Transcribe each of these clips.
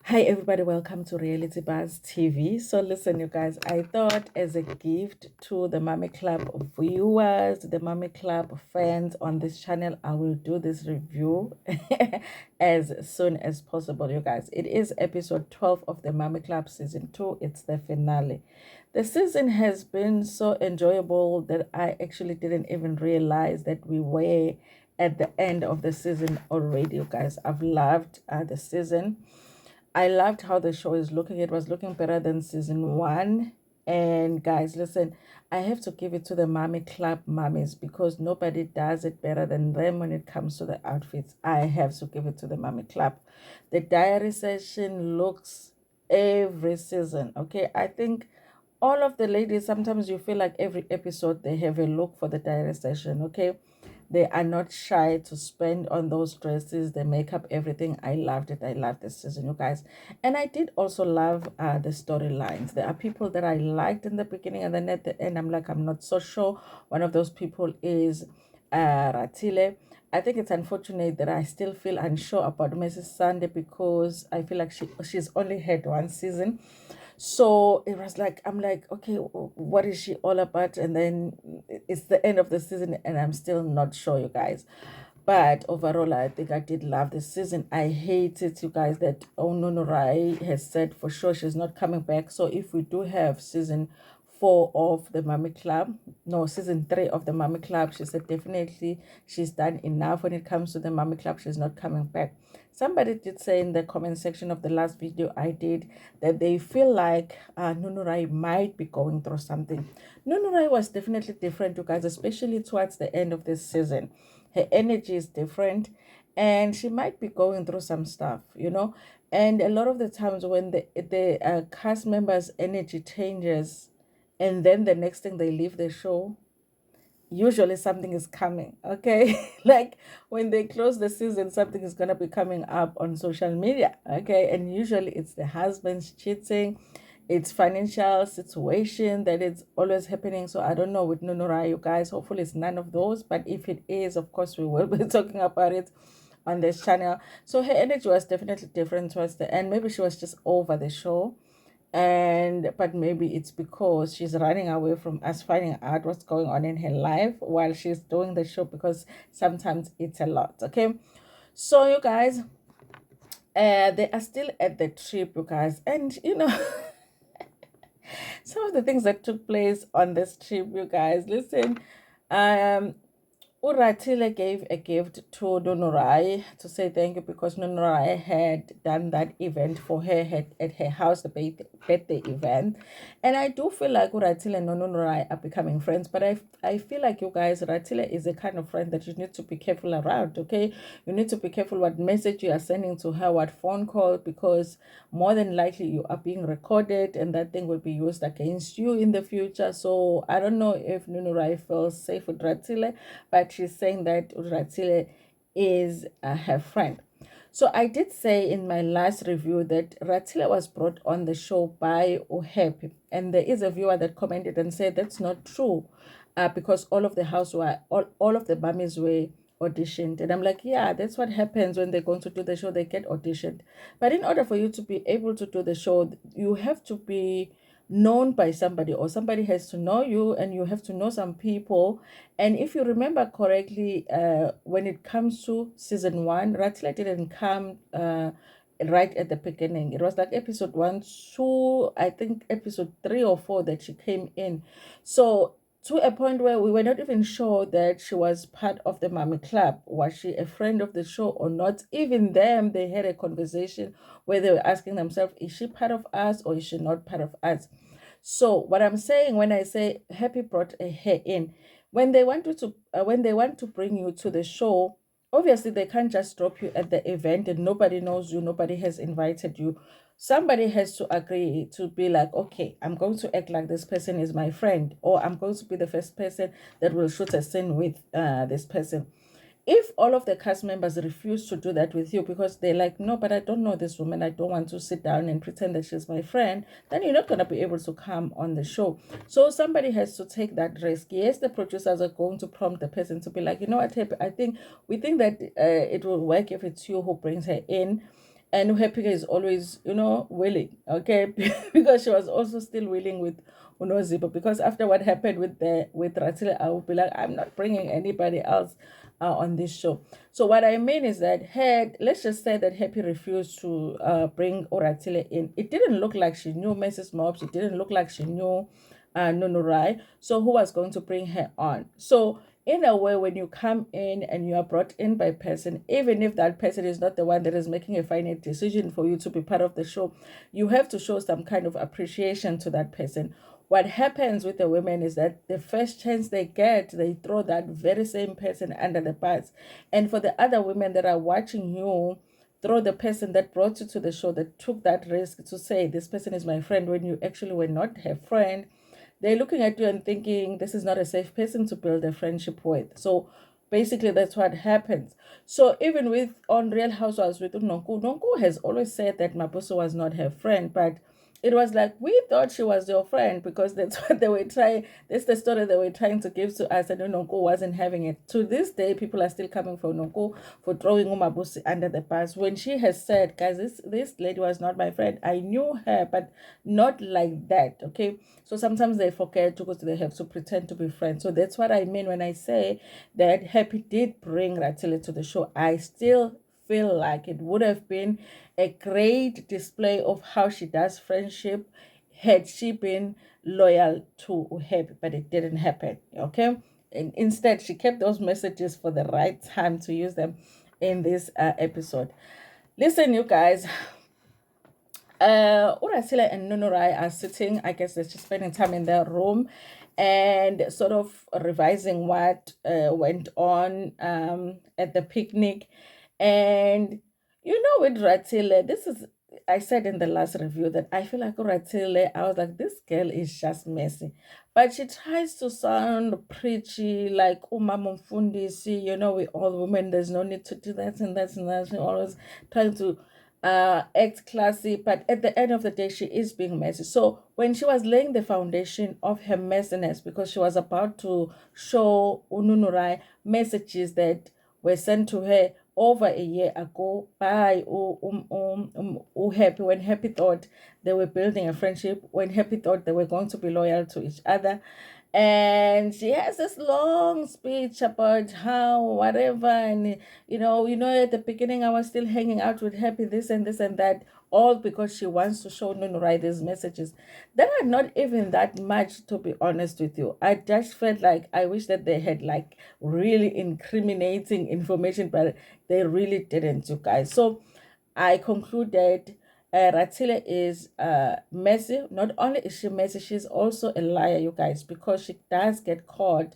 Hi everybody, welcome to Reality Buzz TV. So listen, you guys, I thought as a gift to the Mommy Club viewers, the Mommy Club fans on this channel, I will do this review as soon as possible, you guys. It is episode 12 of the Mommy Club season 2. It's the finale. The season has been so enjoyable that I actually didn't even realize that we were at the end of the season already, you guys. I've loved the season. I loved how the show is looking. It was looking better than season one. And guys, listen, I have to give it to the Mommy Club mummies because nobody does it better than them when it comes to the outfits. I have to give it to the Mommy Club. The diary session looks every season. Okay, I think all of the ladies, sometimes you feel like every episode they have a look for the diary session. Okay, they are not shy to spend on those dresses, the makeup, everything. I loved it. I loved this season, you guys. And I did also love the storylines. There are people that I liked in the beginning, and then at the end, I'm like, I'm not so sure. One of those people is Ratile. I think it's unfortunate that I still feel unsure about Mrs. Sunday because I feel like she's only had one season. So it was like, I'm like, okay, what is she all about? And then it's the end of the season and I'm still not sure, you guys. But overall, I think I did love this season. I hate it, you guys, that Nunurai has said for sure she's not coming back. So if we do have season 4 of the Mommy Club, no, season 3 of the Mommy Club, she said definitely she's done enough when it comes to the Mommy Club. She's not coming back. Somebody did say in the comment section of the last video I did that they feel like Nunurai might be going through something. Nunurai was definitely different, you guys, especially towards the end of this season. Her energy is different and she might be going through some stuff, you know. And a lot of the times when the cast members' energy changes and then the next thing they leave the show, usually something is coming, okay? Like when they close the season, something is going to be coming up on social media, okay? And usually it's the husband's cheating, it's financial situation that is always happening. So I don't know with Nunurai, you guys, hopefully it's none of those, but if it is, of course we will be talking about it on this channel. So her energy was definitely different towards the end. Maybe she was just over the show, and but maybe it's because she's running away from us finding out what's going on in her life while she's doing the show, because sometimes it's a lot. Okay, so you guys, they are still at the trip, you guys, and you know some of the things that took place on this trip, you guys, listen. um Uratile gave a gift to Nunurai to say thank you because Nunurai had done that event for her at her house, the birthday event. And I do feel like Uratile and Nunurai are becoming friends, but I feel like, you guys, Uratile is a kind of friend that you need to be careful around, okay? You need to be careful what message you are sending to her, what phone call, because more than likely you are being recorded and that thing will be used against you in the future. So I don't know if Nunurai feels safe with Ratile, but she's saying that Ratile is her friend. So I did say in my last review that Ratile was brought on the show by Ohep, and there is a viewer that commented and said that's not true, because all of the mummies were auditioned. And I'm like, yeah, that's what happens when they're going to do the show, they get auditioned. But in order for you to be able to do the show, you have to be known by somebody, or somebody has to know you, and you have to know some people. And if you remember correctly, when it comes to season 1, Ratila didn't come right at the beginning. It was like episode 1, 2, I think episode 3 or 4 that she came in. So to a point where we were not even sure that she was part of the Mommy Club. Was she a friend of the show or not? Even them, they had a conversation where they were asking themselves, is she part of us or is she not part of us? So what I'm saying when I say Happy brought her in, when they want to bring you to the show, obviously they can't just drop you at the event and nobody knows you, nobody has invited you. Somebody has to agree to be like, okay, I'm going to act like this person is my friend, or I'm going to be the first person that will shoot a scene with this person. If all of the cast members refuse to do that with you because they're like, no, but I don't know this woman, I don't want to sit down and pretend that she's my friend, then you're not going to be able to come on the show. So somebody has to take that risk. Yes, the producers are going to prompt the person to be like, you know what, we think that it will work if it's you who brings her in. and Uhepika is always, willing, okay, because she was also still willing with Unozibo. Because after what happened with Ratile, I would be like, I'm not bringing anybody else on this show. So what I mean is that had let's just say that Happy refused to bring Oratile in. It didn't look like she knew Mrs. Mobs. It didn't look like she knew Nunurai. So who was going to bring her on? So in a way, when you come in and you are brought in by a person, even if that person is not the one that is making a final decision for you to be part of the show, you have to show some kind of appreciation to that person. What happens with the women is that the first chance they get, they throw that very same person under the bus. And for the other women that are watching you, throw the person that brought you to the show, that took that risk to say, this person is my friend, when you actually were not her friend, they're looking at you and thinking this is not a safe person to build a friendship with. So basically that's what happens. So even with on Real Housewives with Nonku has always said that Mapuso was not her friend, but it was like we thought she was your friend because that's what they were trying. That's the story they were trying to give to us, and Nonko wasn't having it. To this day, people are still coming for Nonko for throwing Umabusi under the bus when she has said, "Guys, this lady was not my friend. I knew her, but not like that." Okay, so sometimes they forget because they have to pretend to be friends. So that's what I mean when I say that Happy did bring Ratile to the show. I still feel like it would have been a great display of how she does friendship had she been loyal to Uheb, but it didn't happen. Okay, and instead she kept those messages for the right time to use them in this episode. Listen, you guys, Urasila and Nunurai are sitting, I guess they're just spending time in their room and sort of revising what went on at the picnic. And with Ratile, this is, I said in the last review that I feel like Ratile, I was like, this girl is just messy. But she tries to sound preachy, like Umama Mfundisi, we all women, there's no need to do that and that and that. She always trying to act classy, but at the end of the day, she is being messy. So when she was laying the foundation of her messiness, because she was about to show Ununurai messages that were sent to her over a year ago by Happy, when Happy thought they were building a friendship, when Happy thought they were going to be loyal to each other. And she has this long speech about how whatever, and at the beginning I was still hanging out with Happy, this and this and that, all because she wants to show Nunurai these messages that are not even that much, to be honest with you. I just felt like I wish that they had like really incriminating information, but they really didn't, you guys. So I concluded Ratile is messy. Not only is she messy, she's also a liar, you guys, because she does get caught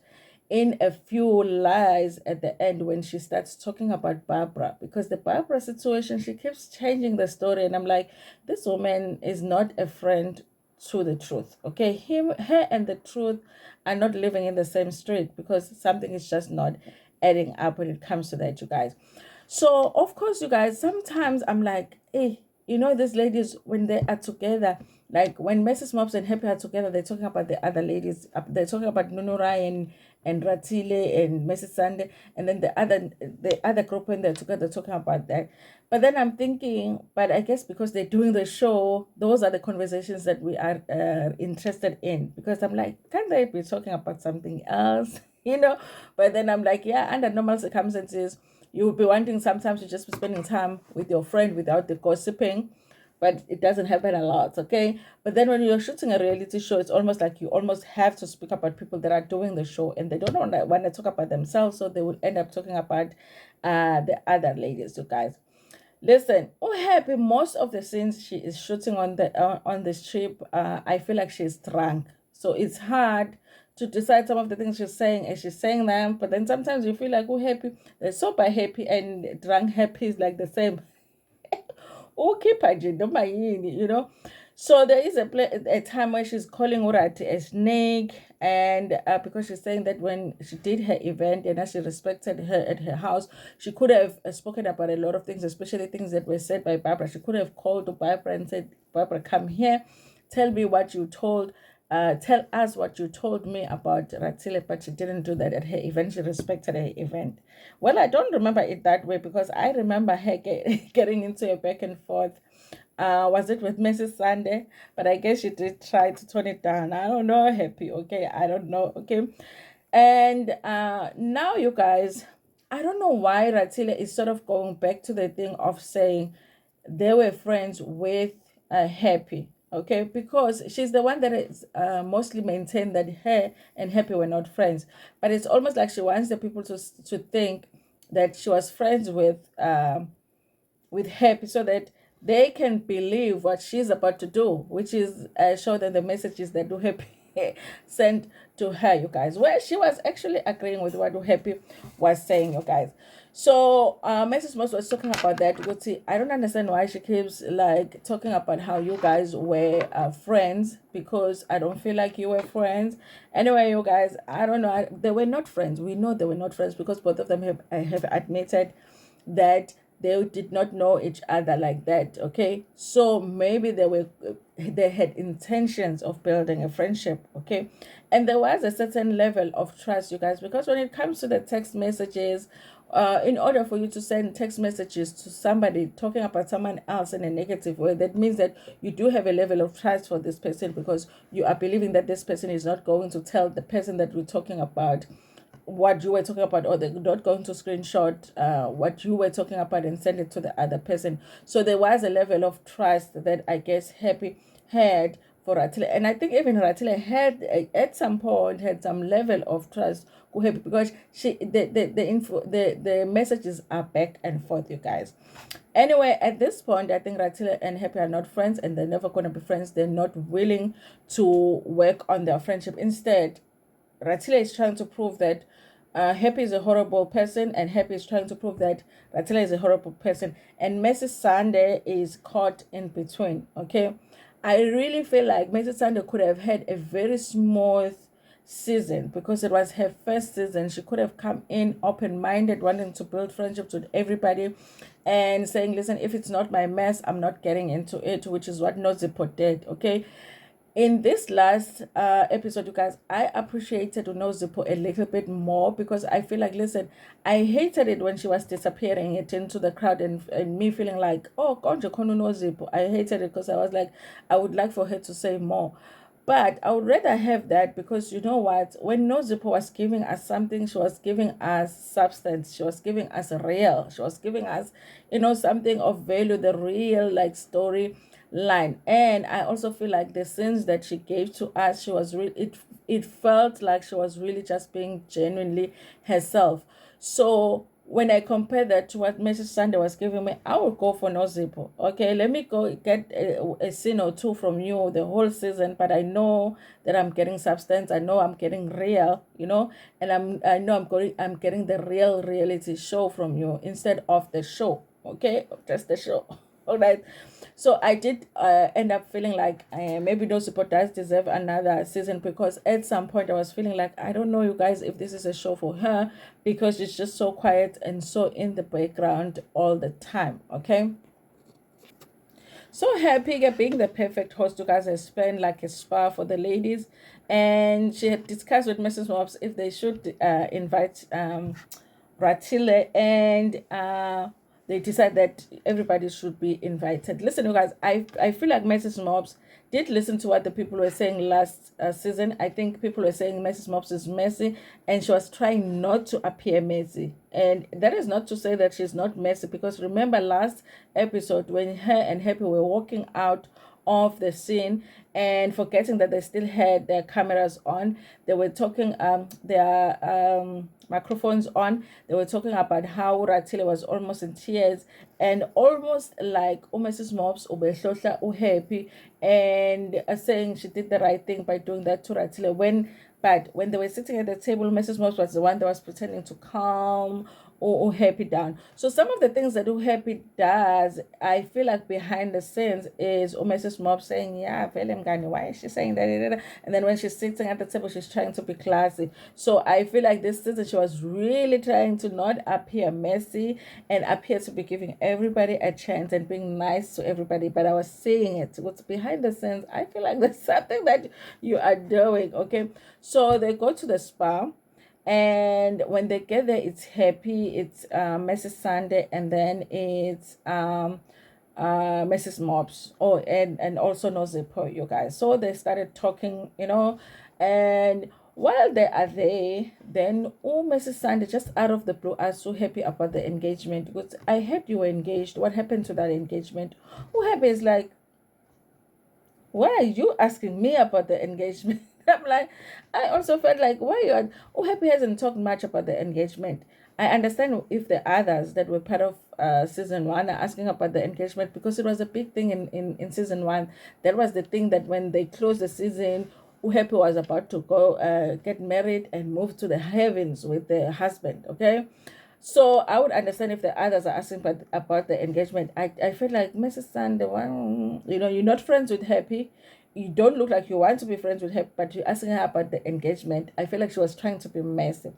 in a few lies at the end when she starts talking about Barbara. Because the Barbara situation, she keeps changing the story, and I'm like, this woman is not a friend to the truth. Okay, her and the truth are not living in the same street, because something is just not adding up when it comes to that, you guys. So of course, you guys, sometimes I'm like, hey, these ladies when they are together, like when Mrs. Mops and Happy are together, they're talking about the other ladies. They're talking about Nunurai and Ratile and Mrs. Sunday, and then the other group when they're together talking about that. But then I'm thinking, but I guess because they're doing the show, those are the conversations that we are interested in. Because I'm like, can't they be talking about something else? But then I'm like, yeah, under normal circumstances, you will be wanting sometimes to just be spending time with your friend without the gossiping, but it doesn't happen a lot, okay? But then when you're shooting a reality show, it's almost like you almost have to speak about people that are doing the show, and they don't want to talk about themselves, so they will end up talking about the other ladies, you guys. Listen, oh happy, most of the scenes she is shooting on the trip, I feel like she's drunk. So it's hard to decide some of the things she's saying as she's saying them, but then sometimes you feel like, oh happy, the sober happy and drunk happy is like the same. Okay, Paji, don't mind. So there is a time when she's calling Urati a snake, and because she's saying that when she did her event and as she respected her at her house, she could have spoken about a lot of things, especially things that were said by Barbara. She could have called to Barbara and said, Barbara, come here, tell me what you told tell us what you told me about Ratile, but she didn't do that at her event. She respected her event. Well, I don't remember it that way because I remember her getting into a back and forth. Was it with Mrs. Sunday? But I guess she did try to tone it down. I don't know, happy. Okay, I don't know. Okay, and now you guys, I don't know why Ratile is sort of going back to the thing of saying they were friends with Happy, okay, because she's the one that is mostly maintained that her and Happy were not friends, but it's almost like she wants the people to think that she was friends with Happy so that they can believe what she's about to do, which is show them the messages that Do Happy sent to her, you guys. Well, she was actually agreeing with what Do Happy was saying, you guys. So, Mrs. Moss was talking about that. Guti, I don't understand why she keeps like talking about how you guys were friends because I don't feel like you were friends. Anyway, you guys, I don't know. They were not friends. We know they were not friends because both of them have admitted that they did not know each other like that. Okay, so maybe they had intentions of building a friendship. Okay, and there was a certain level of trust, you guys, because when it comes to the text messages, in order for you to send text messages to somebody talking about someone else in a negative way, that means that you do have a level of trust for this person because you are believing that this person is not going to tell the person that we're talking about what you were talking about, or they're not going to screenshot what you were talking about and send it to the other person. So there was a level of trust that I guess Happy had for Ratile, and I think even Ratile had at some point had some level of trust for Happy because the messages are back and forth, you guys. Anyway, at this point, I think Ratile and Happy are not friends, and they're never going to be friends. They're not willing to work on their friendship. Instead, Ratila is trying to prove that Happy is a horrible person, and Happy is trying to prove that Ratila is a horrible person, and Mrs. Sunday is caught in between. Okay, I really feel like Mrs. Sunday could have had a very smooth season because it was her first season. She could have come in open minded, wanting to build friendships with everybody and saying, listen, if it's not my mess, I'm not getting into it, which is what Nozipo did. Okay, in this last episode, you guys, I appreciated Unozipo a little bit more because I feel like, listen, I hated it when she was disappearing it into the crowd, and me feeling like, oh, Konjo Kono Nozipo. I hated it because I was like, I would like for her to say more. But I would rather have that because you know what? When Nozipo was giving us something, she was giving us substance. She was giving us real. She was giving us, something of value, the real like story line. And I also feel like the scenes that she gave to us, she was really it felt like she was really just being genuinely herself. So when I compare that to what Mrs. Sunday was giving me, I would go for Nozipo. Okay, let me go get a scene or two from you the whole season, but I know that I'm getting substance. I know I'm getting real, and I know I'm getting the real reality show from you instead of the show. Okay, just the show. All right. So I did end up feeling like maybe those people does deserve another season because at some point I was feeling like I don't know, you guys, if this is a show for her because she's just so quiet and so in the background all the time. Okay. So happy at being the perfect host. You guys have spent like a spa for the ladies, and she had discussed with Mrs. Mobbs if they should invite Ratile, and they decided that everybody should be invited. Listen, you guys, I feel like Mrs. Mobbs did listen to what the people were saying last season. I think people were saying Mrs. Mobbs is messy, and she was trying not to appear messy. And that is not to say that she's not messy, because remember last episode when her and Happy were walking out of the scene and forgetting that they still had their cameras on, they were talking their microphones on. They were talking about how Ratile was almost in tears and almost like Mrs. Mobbs happy, and saying she did the right thing by doing that to Ratile. But when they were sitting at the table, Mrs. Moss was the one that was pretending to calm or Happy down. So some of the things that Happy does, I feel like behind the scenes is Mrs. Mob saying, yeah, vele mngani, why is she saying that? And then when she's sitting at the table, she's trying to be classy. So I feel like this season she was really trying to not appear messy and appear to be giving everybody a chance and being nice to everybody. But I was saying it. What's behind the scenes, I feel like there's something that you are doing. Okay. So they go to the spa, and when they get there, it's Happy, it's Mrs. Sunday, and then it's Mrs. Mobs. Oh, and also Nozipo, you guys. So they started talking, and while they are there, then Mrs. Sunday, just out of the blue, are so happy about the engagement, because I heard you were engaged. What happened to that engagement? Happy is like, why are you asking me about the engagement? I'm like, I also felt like, why you are, Happy hasn't talked much about the engagement. I understand if the others that were part of season one are asking about the engagement, because it was a big thing in season one. That was the thing that when they closed the season, Happy was about to go get married and move to the heavens with the husband, okay? So I would understand if the others are asking about the engagement. I feel like Mrs. Sun, the one, you're not friends with Happy. You don't look like you want to be friends with her, but you're asking her about the engagement. I feel like she was trying to be messy.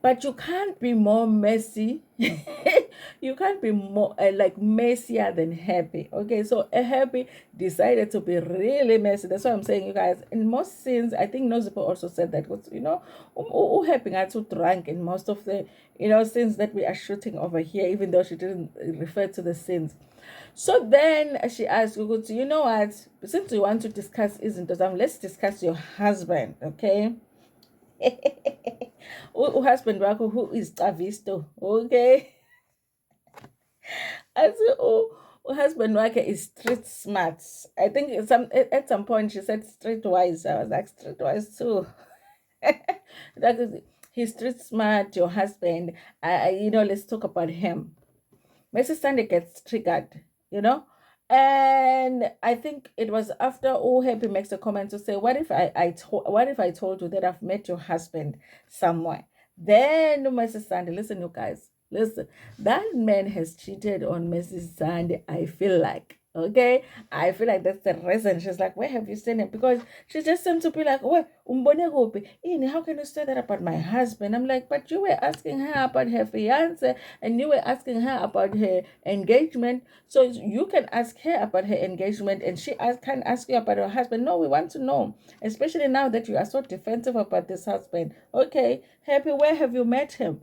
But you can't be more messy. You can't be more like messier than Happy. Okay, so Happy decided to be really messy. That's what I'm saying, you guys. In most scenes, I think Nozipo also said that, Happy got too drunk in most of the, scenes that we are shooting over here, even though she didn't refer to the scenes. So then she asked Google, you know what? Since you want to discuss isn't let's discuss your husband, okay? Husband wakho, who is Tavisto, okay? I said, husband wakhe is street smart. I think at some point she said streetwise. I was like, streetwise too. That is, he's street smart, your husband. Let's talk about him. Mrs. Sunday gets triggered, you know. And I think it was after Happy makes a comment to say, what if I told you that I've met your husband somewhere? Then Mrs. Sunday, listen, you guys, listen, that man has cheated on Mrs. Sunday, I feel like. Okay, I feel like that's the reason. She's like, where have you seen him? Because she just seemed to be like, where umbone gopi? How can you say that about my husband? I'm like, but you were asking her about her fiance, and you were asking her about her engagement. So you can ask her about her engagement, and she can ask you about her husband. No, we want to know, especially now that you are so defensive about this husband. Okay, Happy, where have you met him?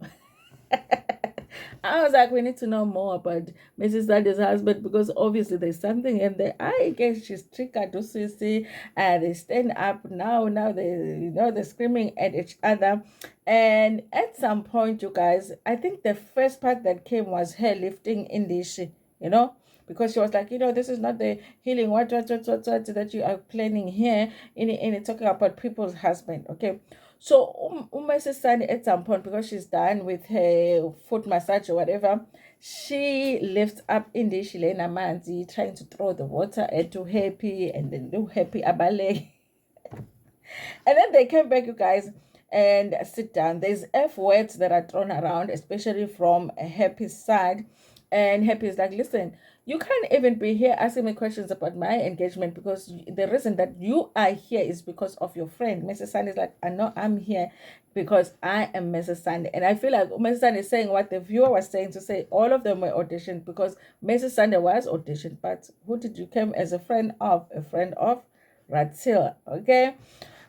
I was like, we need to know more about Mrs. Sunday's husband, because obviously there's something in there. I guess she's triggered to see, and they stand up now. Now they're screaming at each other. And at some point, you guys, I think the first part that came was her lifting in because she was like, this is not the healing what that you are planning here in talking about people's husband. Okay. So Mrs. Sunny at some point, because she's done with her foot massage or whatever, she lifts up in the Shilena Manzi, trying to throw the water at to Happy, and then do Happy Abale. And then they came back, you guys, and sit down. There's F words that are thrown around, especially from Happy's side. And Happy is like, listen, you can't even be here asking me questions about my engagement, because the reason that you are here is because of your friend. Mrs. Sunday is like, I know I'm here because I am Mrs. Sunday. And I feel like Mrs. Sunday is saying what the viewer was saying, to say all of them were auditioned, because Mrs. Sunday was auditioned. But who did you come as a friend of? A friend of Ratil, okay?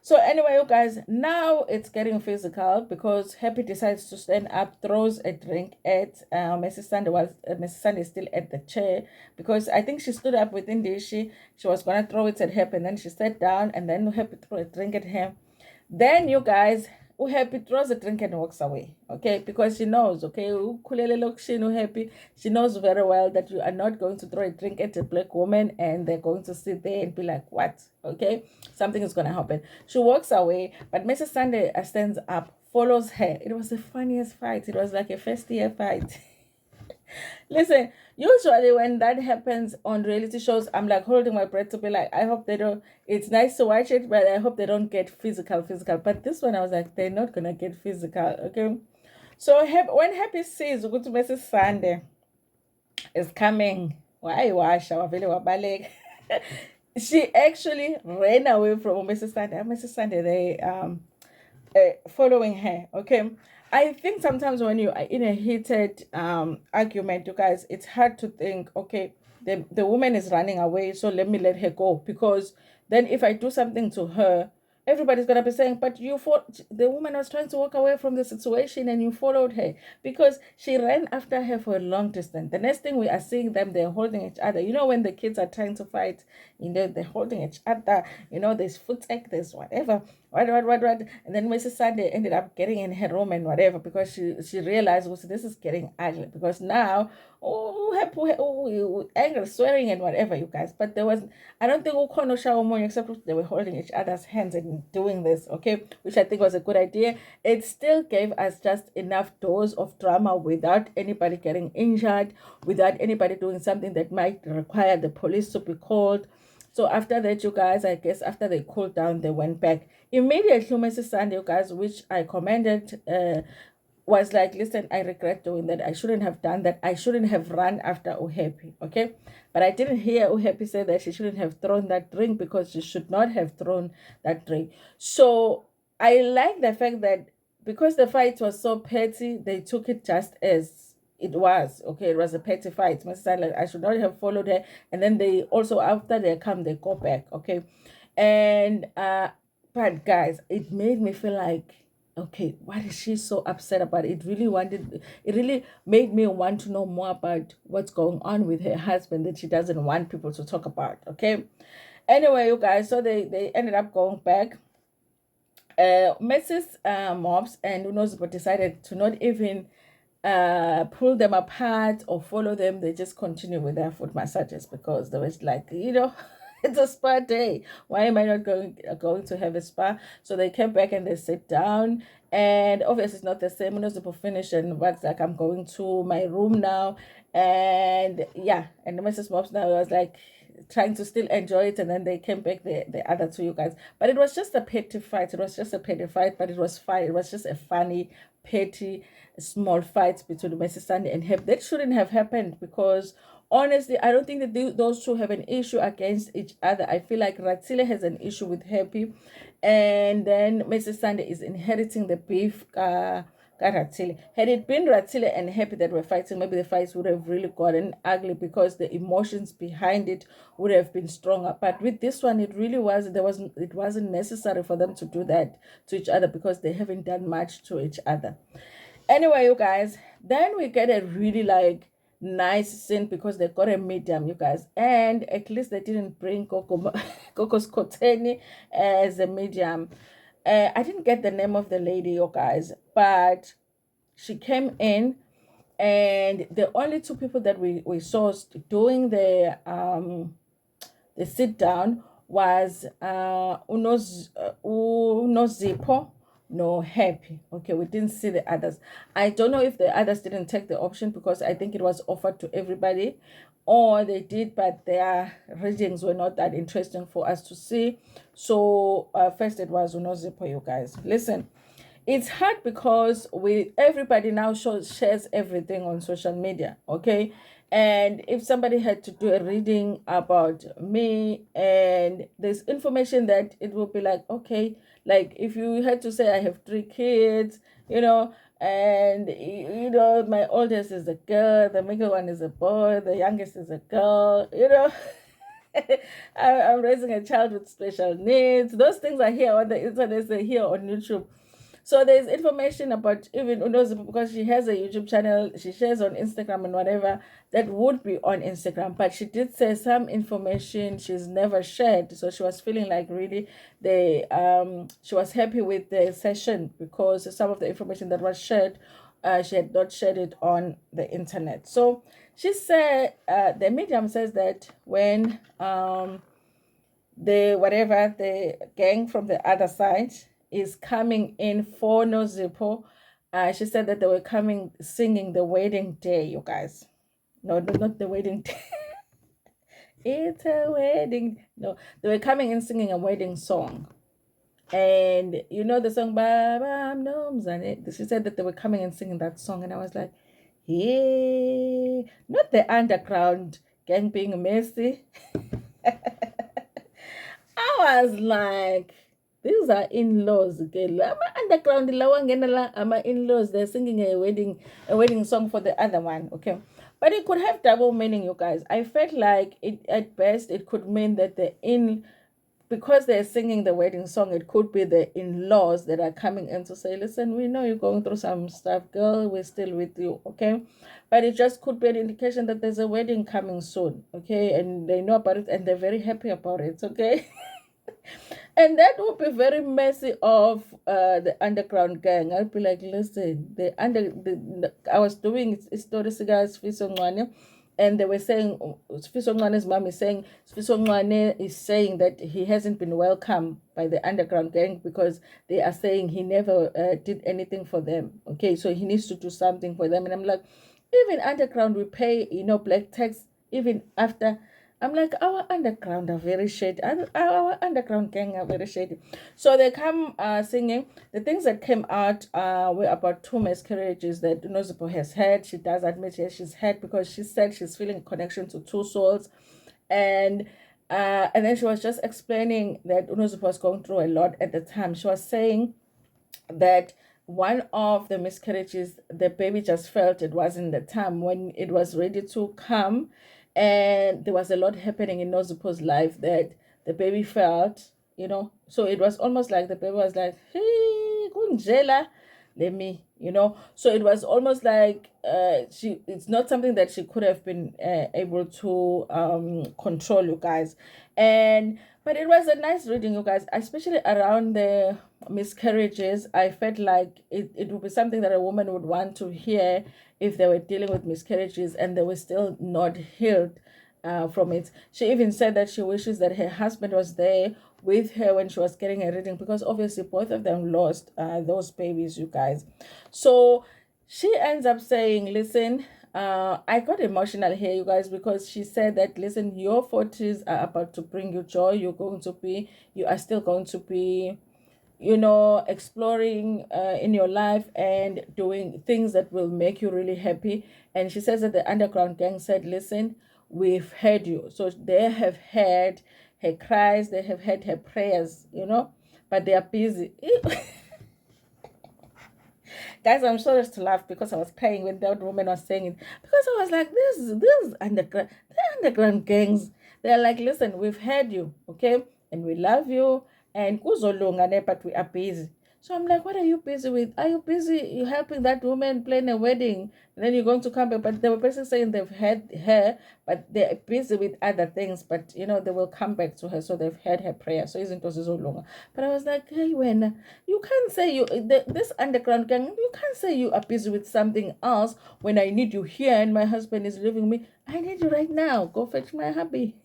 So anyway, you guys, now it's getting physical, because Happy decides to stand up, throws a drink at Mrs. Sunday. Mrs. Sunday is still at the chair, because I think she stood up within the she was gonna throw it at Happy, and then she sat down, and then Happy threw a drink at him. Then you guys, Happy throws a drink and walks away, okay? Because she knows, okay, Happy, she knows very well that you are not going to throw a drink at a black woman and they're going to sit there and be like, what? Okay, something is going to happen. She walks away, but Mrs. Sunday stands up, follows her. It was the funniest fight. It was like a first year fight. Listen, usually when that happens on reality shows, I'm like holding my breath to be like, I hope they don't. It's nice to watch it, but I hope they don't get physical. But this one, I was like, they're not gonna get physical, okay? So when Happy sees ukuthi Mrs. Sunday is coming, wayiwasha wavele wabaleka. She actually ran away from Mrs. Sunday. Mrs. Sunday, they following her. Okay, I think sometimes when you are in a heated argument, you guys, it's hard to think, okay, the woman is running away, so let me let her go, because then if I do something to her, everybody's gonna be saying, but you fought, the woman was trying to walk away from the situation and you followed her, because she ran after her for a long distance. The next thing we are seeing them, they're holding each other. You know, when the kids are trying to fight, they're holding each other, there's foot ache, there's whatever, what. And then Mrs. Sunday ended up getting in her room and whatever, because she realized, well, this is getting ugly, because now, anger, swearing and whatever, you guys. But there was, I don't think Ukono Shawamon, except they were holding each other's hands and doing this, okay, which I think was a good idea. It still gave us just enough dose of drama without anybody getting injured, without anybody doing something that might require the police to be called. So after that, you guys, I guess after they cooled down, they went back. Immediately, Mrs. Sunday, you guys, which I commended, was like, listen, I regret doing that. I shouldn't have done that. I shouldn't have run after Uhappy, okay? But I didn't hear Uhappy say that she shouldn't have thrown that drink, because she should not have thrown that drink. So I like the fact that because the fight was so petty, they took it just as it was. Okay, it was a petty fight. Like, I should not have followed her. And then they also, after they come, they go back. Okay. And but guys, it made me feel like, okay, what is she so upset about? It really made me want to know more about what's going on with her husband that she doesn't want people to talk about. Okay. Anyway, you guys, so they ended up going back. Mrs. Mobs and Unozibo decided to not even pull them apart or follow them. They just continue with their foot massages, because they was like, it's a spa day. Why am I not going to have a spa? So they came back and they sit down. And obviously it's not the same. Unozibo finished and was like, I'm going to my room now. And yeah, and Mrs. Mobs now was like, trying to still enjoy it, and then they came back, the other two, you guys. But it was just a petty fight. It was just a petty fight, but it was fine. It was just a funny, petty, small fight between Mrs. Sunday and Hep. That shouldn't have happened, because honestly, I don't think that those two have an issue against each other. I feel like Ratsile has an issue with Happy, and then Mrs. Sunday is inheriting the beef. Ratsile. Had it been Ratsile and Happy that were fighting, maybe the fights would have really gotten ugly, because the emotions behind it would have been stronger. But with this one, it really it wasn't necessary for them to do that to each other, because they haven't done much to each other. Anyway, you guys, then we get a really like nice scene, because they got a medium, you guys, and at least they didn't bring Coco's Koteni as a medium. I didn't get the name of the lady, you guys, but she came in, and the only two people that we saw doing the sit down was Unozipho, no Happy. Okay, we didn't see the others. I don't know if the others didn't take the option, because I think it was offered to everybody, or they did, but their readings were not that interesting for us to see. So first it was Unozipho, you guys. Listen, it's hard, because everybody now shares everything on social media, okay? And if somebody had to do a reading about me, and there's information that it will be like, okay, like if you had to say I have 3 kids, and my oldest is a girl, the middle one is a boy, the youngest is a girl, I'm raising a child with special needs. Those things are here on the internet, they're here on YouTube. So there's information about even Unozi, because she has a YouTube channel, she shares on Instagram and whatever, that would be on Instagram. But she did say some information she's never shared. So she was feeling like really she was happy with the session, because some of the information that was shared, she had not shared it on the internet. So she said, the medium says that when the gang from the other side is coming in for Nozipho, she said that they were coming singing the wedding day, you guys. No, not the wedding day. It's a wedding. No, they were coming in singing a wedding song. And you know the song Baba Mnomzane? She said that they were coming and singing that song, and I was like, yeah, not the underground gang being messy. I was like, these are in-laws. Okay, underground ama in-laws. They're singing a wedding song for the other one. Okay, but it could have double meaning, you guys. I felt like it at best it could mean that the in because they're singing the wedding song, it could be the in-laws that are coming in to say, listen, we know you're going through some stuff, girl, we're still with you, okay? But it just could be an indication that there's a wedding coming soon, okay? And they know about it and they're very happy about it, okay? And that would be very messy of the underground gang. I'd be like, listen, I was doing stories guys and they were saying Sfiso Nwane's mom is saying Sfiso Nwane is saying that he hasn't been welcomed by the underground gang because they are saying he never did anything for them. Okay, so he needs to do something for them. And I'm like, even underground we pay, black tax even after. I'm like, our underground are very shady. Our underground gang are very shady. So they come singing. The things that came out were about two miscarriages that Nozipo has had. She does admit she's had because she said she's feeling a connection to two souls. And then she was just explaining that Unozipo was going through a lot at the time. She was saying that one of the miscarriages, the baby just felt it wasn't the time when it was ready to come. And there was a lot happening in Nozipo's life that the baby felt, So it was almost like the baby was like, hey, Kunjela, let me, So it was almost like it's not something that she could have been able to control, you guys. But it was a nice reading, you guys, especially around the miscarriages. I felt like it would be something that a woman would want to hear if they were dealing with miscarriages and they were still not healed from it. She even said that she wishes that her husband was there with her when she was getting a reading because obviously both of them lost those babies, you guys. So she ends up saying, listen, I got emotional here, you guys, because she said that, listen, your 40s are about to bring you joy. You are still going to be, exploring in your life and doing things that will make you really happy. And she says that the underground gang said, listen, we've heard you. So they have heard her cries, they have heard her prayers, but they are busy. Guys, I'm sorry to laugh because I was crying when that woman was saying it. Because I was like, this underground, the underground gangs. They're like, listen, we've heard you, okay? And we love you. And kuzolungane, but we are busy. So I'm like, what are you busy with? Are you busy you helping that woman plan a wedding? And then you're going to come back. But they were basically saying they've had her, but they're busy with other things. But, they will come back to her. So they've had her prayer. So isn't it so long? But I was like, hey, when you can't say this underground gang, you can't say you are busy with something else when I need you here and my husband is leaving me. I need you right now. Go fetch my hubby.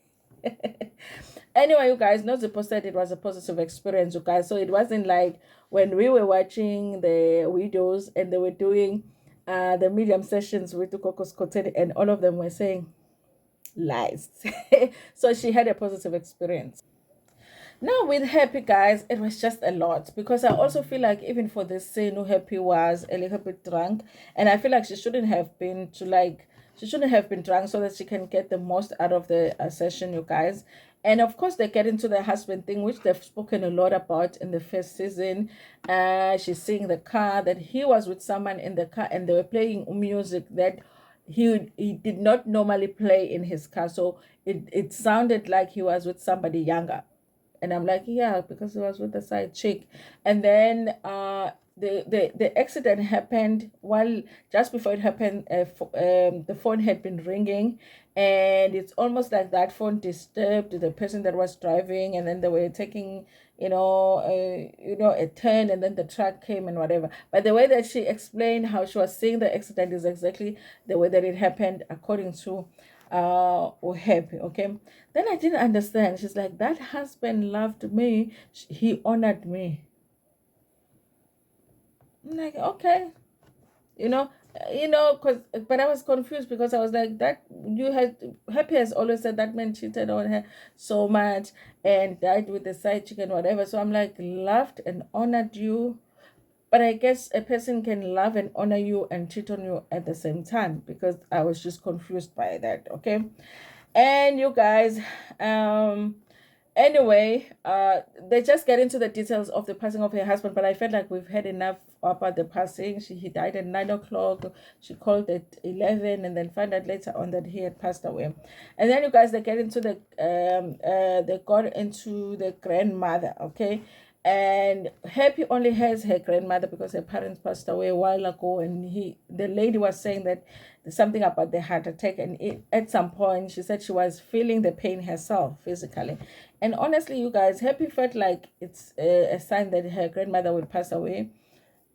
Anyway, you guys, Nozipo said it was a positive experience, you guys. So it wasn't like when we were watching the widows and they were doing the medium sessions with Coco Scotty and all of them were saying lies. So she had a positive experience. Now with Happy, guys, it was just a lot because I also feel like even for this scene who Happy was a little bit drunk, and I feel like she shouldn't have been drunk so that she can get the most out of the session, you guys. And of course, they get into the husband thing, which they've spoken a lot about in the first season. She's seeing the car that he was with someone in the car, and they were playing music that he did not normally play in his car. So it sounded like he was with somebody younger. And I'm like, yeah, because he was with the side chick. And then the accident happened while just before it happened, the phone had been ringing, and it's almost like that phone disturbed the person that was driving, and then they were taking, a turn, and then the truck came and whatever. But the way that she explained how she was seeing the accident is exactly the way that it happened according to or happy, okay. Then I didn't understand. She's like, that husband loved me, he honored me. I'm like, okay, you know cause, but I was confused because I was like, that you had Happy has always said that man cheated on her so much and died with the side chick and whatever. So I'm like, loved and honored you, but I guess a person can love and honor you and cheat on you at the same time, because I was just confused by that. Okay. And you guys, anyway, they just get into the details of the passing of her husband, but I felt like we've had enough about the passing. He died at 9 o'clock. She called at 11, and then found out later on that he had passed away. And then you guys, they get into they got into the grandmother. Okay. And Happy only has her grandmother because her parents passed away a while ago, and the lady was saying that there's something about the heart attack, and at some point she said she was feeling the pain herself physically. And honestly, you guys, Happy felt like it's a sign that her grandmother would pass away,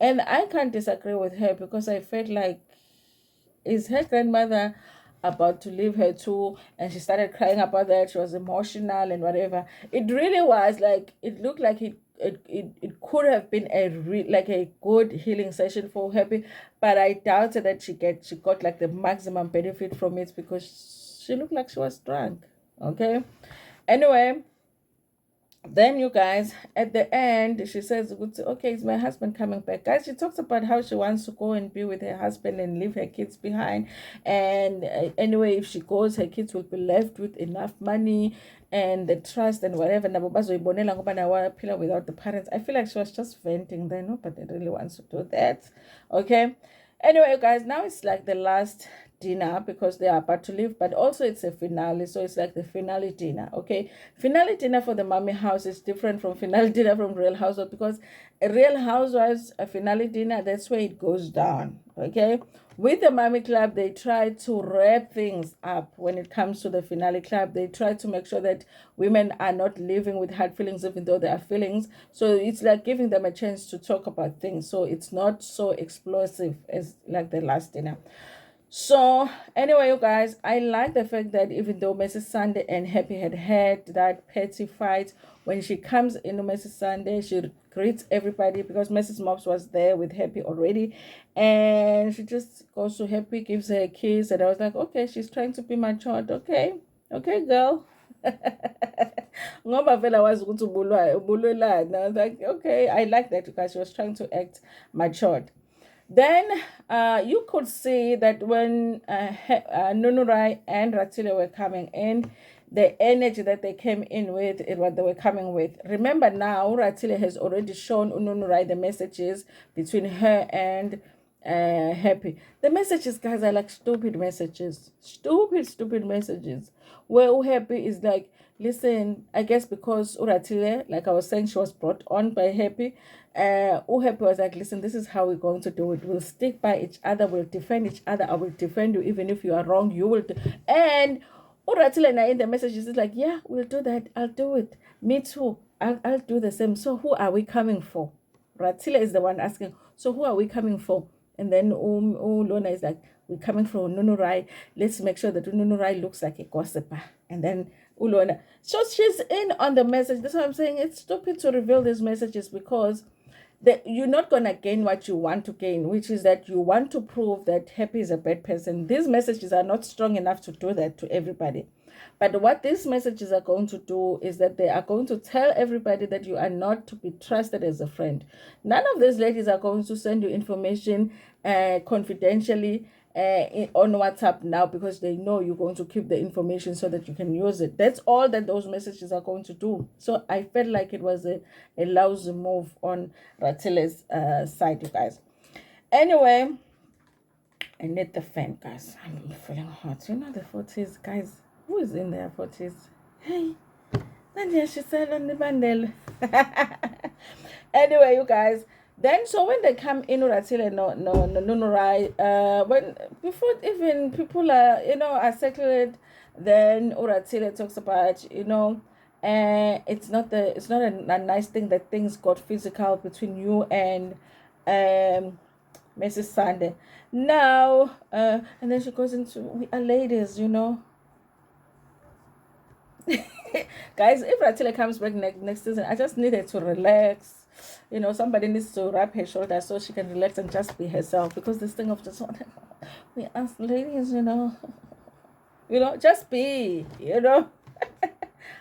and I can't disagree with her, because I felt like, is her grandmother about to leave her too? And she started crying about that. She was emotional and whatever. It really was like, it looked like it could have been like a good healing session for Happy, but I doubted that she got like the maximum benefit from it, because she looked like she was drunk. Okay. Anyway, then you guys, at the end, she says, okay, is my husband coming back? Guys, she talks about how she wants to go and be with her husband and leave her kids behind. And anyway, if she goes, her kids will be left with enough money and the trust and whatever. Without the parents. I feel like she was just venting there. Nobody really wants to do that. Okay. Anyway, guys, now it's like the last dinner, because they are about to leave, but also it's a finale, so it's like the finale dinner. Okay, finale dinner for the mommy house is different from finale dinner from Real Housewives, because a Real Housewives, a finale dinner, that's where it goes down. Okay, with the mommy club, they try to wrap things up. When it comes to the finale club, they try to make sure that women are not living with hard feelings, even though there are feelings. So it's like giving them a chance to talk about things, so it's not so explosive as like the last dinner. So anyway, you guys, I like the fact that even though Mrs. Sunday and Happy had that petty fight, when she comes into Mrs. Sunday, she greets everybody, because Mrs. Mops was there with Happy already, and she just goes to Happy, gives her a kiss, and I was like, okay, she's trying to be matured. Okay, okay, girl. Ngoba vele wazi ukuthi ubulwelana. I was like, okay, I like that, because she was trying to act matured. Then you could see that when Nunurai and Ratile were coming in, the energy that they came in with is what they were coming with. Remember now, Ratile has already shown Nunurai the messages between her and Happy. The messages, guys, are like stupid messages. Stupid messages. Where Happy is like, listen, I guess because Uratile, like I was saying, she was brought on by Happy. Happy was like, listen, this is how we're going to do it. We'll stick by each other. We'll defend each other. I will defend you even if you are wrong. You will. And Uratile in the messages is like, yeah, we'll do that. I'll do it. Me too. I'll do the same. So who are we coming for? Ratile is the one asking, so who are we coming for? And then Lona is like, we're coming from Nunurai. Let's make sure that Nunurai looks like a gossiper. And then Ulona. So she's in on the message. That's what I'm saying. It's stupid to reveal these messages, because you're not going to gain what you want to gain, which is that you want to prove that Happy is a bad person. These messages are not strong enough to do that to everybody. But what these messages are going to do is that they are going to tell everybody that you are not to be trusted as a friend. None of these ladies are going to send you information confidentially on WhatsApp now, because they know you're going to keep the information so that you can use it. That's all that those messages are going to do. So I felt like it was a lousy move on Ratile's side, you guys. Anyway, I need the fan, guys. I'm feeling hot. You know the 40s, guys. Who is in their 40s? Hey, Nadia, she said on the bundle. Anyway, you guys. Then, so when they come in, Uratile, no, right. When before even people are settled, then Uratile talks about, it's not a nice thing that things got physical between you and Mrs. Sunday. Now, and then she goes into, we are ladies, Guys, if Ratile comes back next season, I just needed to relax, somebody needs to wrap her shoulders so she can relax and just be herself, because this thing of just we ask ladies, just be,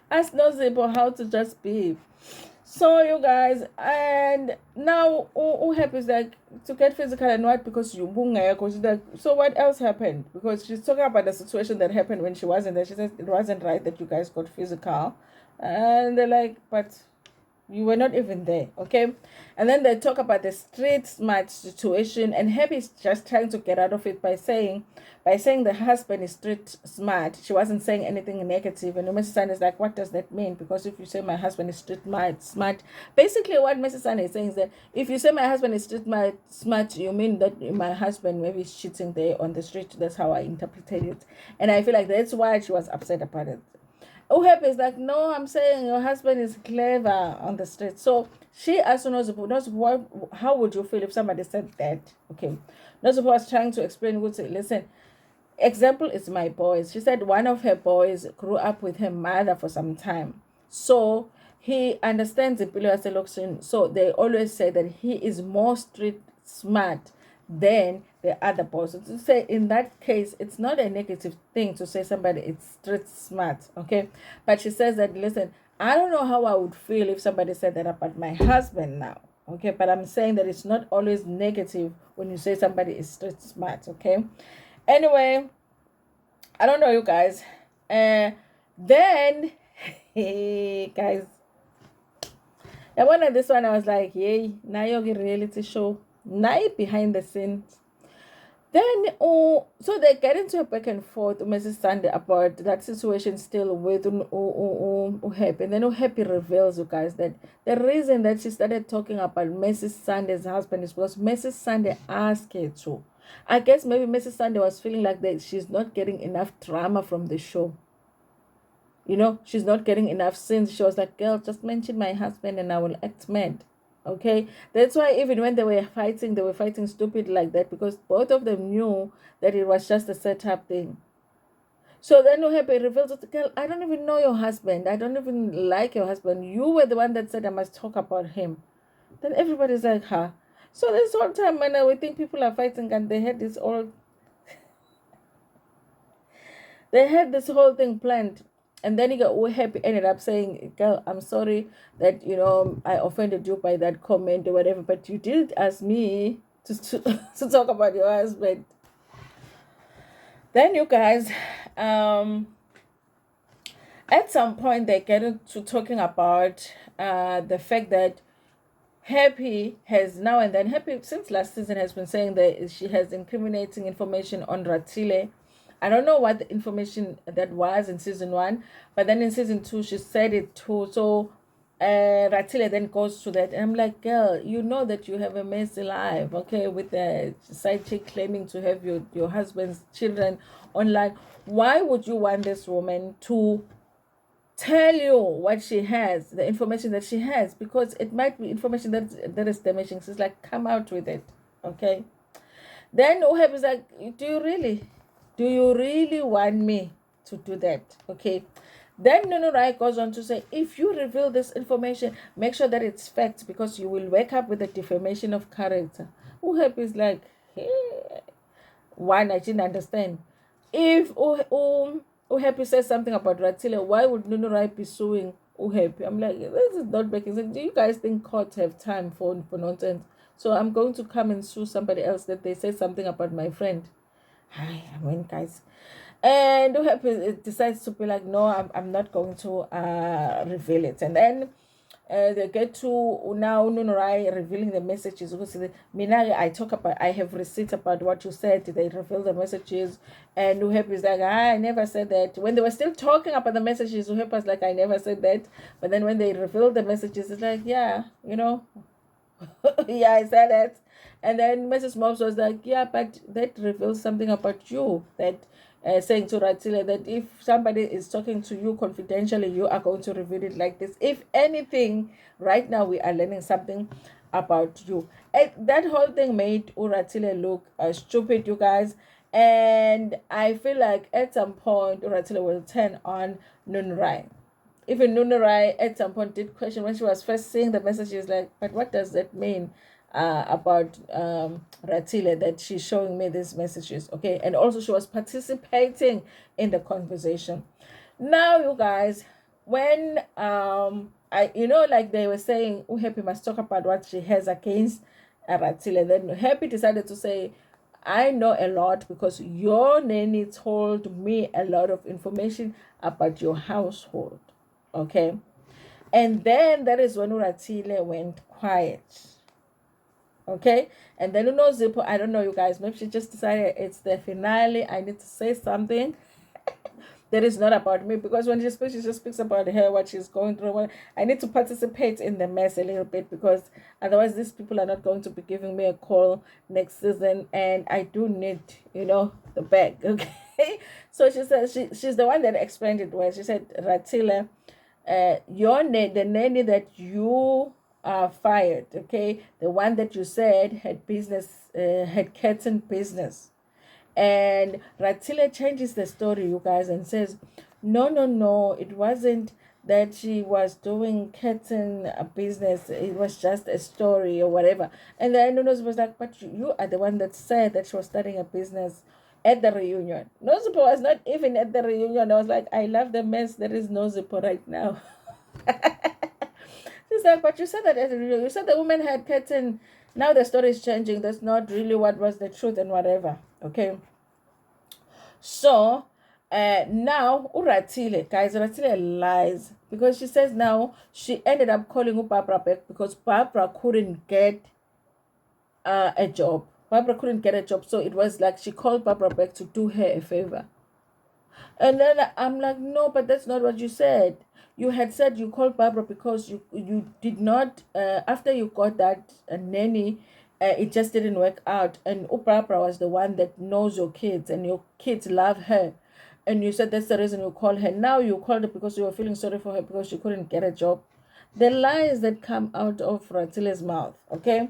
ask those people how to just be. So you guys, and now who happens like to get physical and what, because you like, so what else happened? Because she's talking about the situation that happened when she wasn't there. She says it wasn't right that you guys got physical, and they're like, but you were not even there, okay? And then they talk about the street smart situation, and Happy's just trying to get out of it by saying the husband is street smart. She wasn't saying anything negative, and Mrs. Sun is like, what does that mean? Because if you say my husband is street smart, basically what Mrs. Sun is saying is that if you say my husband is street smart, you mean that my husband maybe is cheating there on the street. That's how I interpreted it, and I feel like that's why she was upset about it. Uhep is like, no, I'm saying your husband is clever on the street. So she asked Nozupu, how would you feel if somebody said that? Okay. Nozupu was trying to explain, would say, listen, example is my boys. She said one of her boys grew up with her mother for some time. So he understands the Impilo selection. So they always say that he is more street smart than the other boys. So to say in that case, it's not a negative thing to say somebody is street smart, okay? But she says that, listen, I don't know how I would feel if somebody said that about my husband now, okay? But I'm saying that it's not always negative when you say somebody is street smart, okay? Anyway, I don't know, you guys. Then, hey, guys, I wanted this one. I was like, yay, now you're a reality show. Night behind the scenes. Then, so they get into a back and forth, Mrs. Sunday, about that situation still with Happy. And then Happy reveals, you guys, that the reason that she started talking about Mrs. Sunday's husband is because Mrs. Sunday asked her to. I guess maybe Mrs. Sunday was feeling like that she's not getting enough drama from the show. She's not getting enough scenes. She was like, girl, just mention my husband and I will act mad. Okay, that's why even when they were fighting stupid like that, because both of them knew that it was just a setup thing. So then Happy reveals to the girl, I don't even know your husband. I don't even like your husband. You were the one that said I must talk about him. Then everybody's like, huh? So this whole time when we think people are fighting, and they had this whole thing planned. And then he got all happy, ended up saying, girl, I'm sorry that, I offended you by that comment or whatever, but you didn't ask me to talk about your husband. Then you guys, at some point they get into talking about the fact that Happy has now and then, Happy since last season has been saying that she has incriminating information on Ratile. I don't know what the information that was in season 1, but then in season 2 she said it too. So Ratile then goes to that, and I'm like, girl, you know that you have a messy life, okay, with the side chick claiming to have your husband's children online. Why would you want this woman to tell you what she has, the information that she has? Because it might be information that is damaging. So it's like, come out with it, okay? Then Oheb is like, do you really want me to do that? Okay. Then Nunurai goes on to say, if you reveal this information, make sure that it's fact, because you will wake up with a defamation of character. Uhep is like, hey, one, I didn't understand. If Uhappy says something about Ratile, why would Nunurai be suing Uhappy? I'm like, this is not making sense. Do you guys think courts have time for nonsense? So I'm going to come and sue somebody else that they say something about my friend. I mean, guys. And Uhappy decides to be like, no, I'm not going to reveal it. And then they get to now Nunurai revealing the messages. Minari, I have receipts about what you said. They reveal the messages, and Uhep is like, I never said that. When they were still talking about the messages, Uhep was like, I never said that. But then when they revealed the messages, it's like, yeah, yeah, I said that. And then Mrs. Mobs was like, yeah, but that reveals something about you, that saying to Ratile that if somebody is talking to you confidentially, you are going to reveal it like this. If anything, right now we are learning something about you. And that whole thing made Uratile look stupid, you guys. And I feel like at some point Uratile will turn on Nunurai. even Nunurai at some point did question when she was first seeing the message. She was like, but what does that mean about Ratile, that she's showing me these messages? Okay. And also she was participating in the conversation. Now, you guys, when like they were saying, Happy must talk about what she has against Ratile. Then Happy decided to say, I know a lot because your nanny told me a lot of information about your household. Okay. And then that is when Ratile went quiet. Okay. And then Zippo, I don't know, you guys, maybe she just decided it's the finale. I need to say something that is not about me, because when she just speaks about her, what she's going through. I need to participate in the mess a little bit, because otherwise these people are not going to be giving me a call next season, and I do need, the bag. Okay. So she said she's the one that explained it well. She said, Ratila, the nanny that you fired, okay, the one that you said had business, had curtain business. And Ratile changes the story, you guys, and says, no, no, no, it wasn't that she was doing curtain business. It was just a story or whatever. And then Nunos was like, but you are the one that said that she was starting a business at the reunion. Nozipo was not even at the reunion. I was like, I love the mess. There is Nozipo right now. She's like, but you said that at the reunion. You said the woman had curtain. Now the story is changing. That's not really what was the truth and whatever. Okay. So now Uratile, guys, Uratile lies, because she says now she ended up calling Barbara back because Barbara couldn't get a job. Barbara couldn't get a job, so it was like she called Barbara back to do her a favor. And then I'm like, no, but that's not what you said. You had said you called Barbara because you did not, after you got that nanny, it just didn't work out. And Barbara was the one that knows your kids, and your kids love her. And you said that's the reason you called her. Now you called her because you were feeling sorry for her because she couldn't get a job. The lies that come out of Ratile's mouth, okay?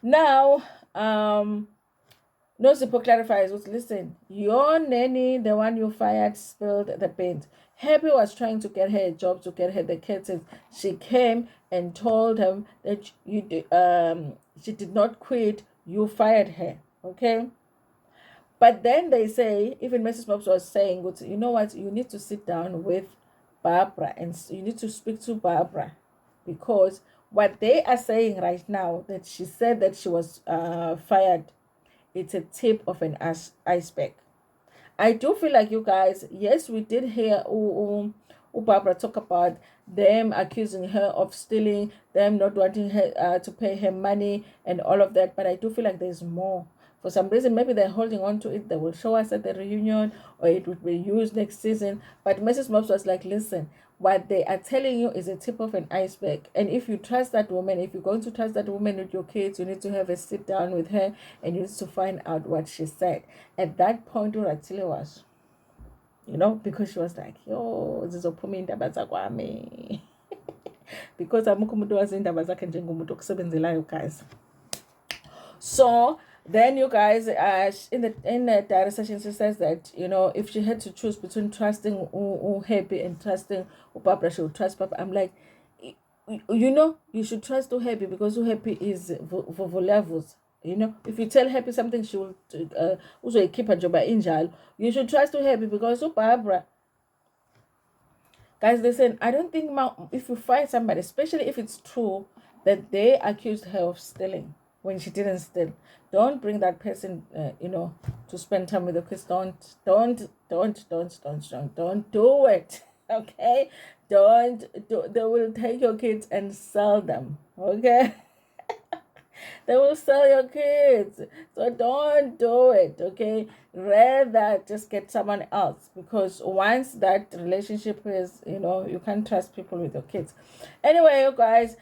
Now, Nosipo clarifies, listen, your nanny, the one you fired, spilled the paint. Happy was trying to get her a job, to get her the curtains. She came and told him that she did not quit. You fired her, okay? But then they say, even Mrs. Pops was saying, you know what, you need to sit down with Barbara and you need to speak to Barbara, because what they are saying right now, that she said that she was fired, it's a tip of an iceberg. I do feel like, you guys, yes, we did hear Barbara talk about them accusing her of stealing, them not wanting her to pay her money and all of that, but I do feel like there's more. For some reason, maybe they're holding on to it. They will show us at the reunion, or it would be used next season. But Mrs. Mops was like, listen, what they are telling you is a tip of an iceberg. And if you trust that woman, if you're going to trust that woman with your kids, you need to have a sit down with her and you need to find out what she said. At that point, Ratile was, because she was like, yo, zizophuma iindaba zakwami. Because amukho umuntu wazi indaba zakhe njengomuntu okusebenzelayo, guys. So then, you guys, in the diary session, she says that, if she had to choose between trusting Happy and trusting Barbara, she would trust Barbara. I'm like, you should trust Happy, because Happy is levels. If you tell Happy something, she will also keep her job in jail. You should trust Happy, because Barbara. Guys, listen, I don't think if you find somebody, especially if it's true that they accused her of stealing when she didn't steal, don't bring that person, to spend time with the kids. Don't do it. Okay? They will take your kids and sell them. Okay? They will sell your kids. So don't do it, okay? Rather just get someone else, because once that relationship is, you can't trust people with your kids. Anyway, you guys,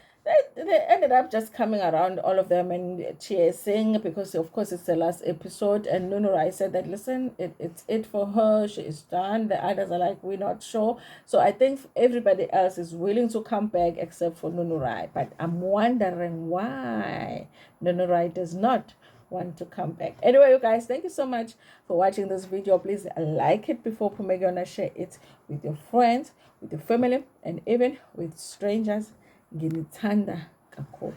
they ended up just coming around, all of them, and cheering, because of course it's the last episode. And Nunurai said that, listen, it's it for her. She is done. The others are like, we're not sure. So I think everybody else is willing to come back except for Nunurai. But I'm wondering why Nunurai does not. want to come back. Anyway, you guys, thank you so much for watching this video. Please like it before Pumegona, share it with your friends, with your family, and even with strangers. Nginithanda kakhulu.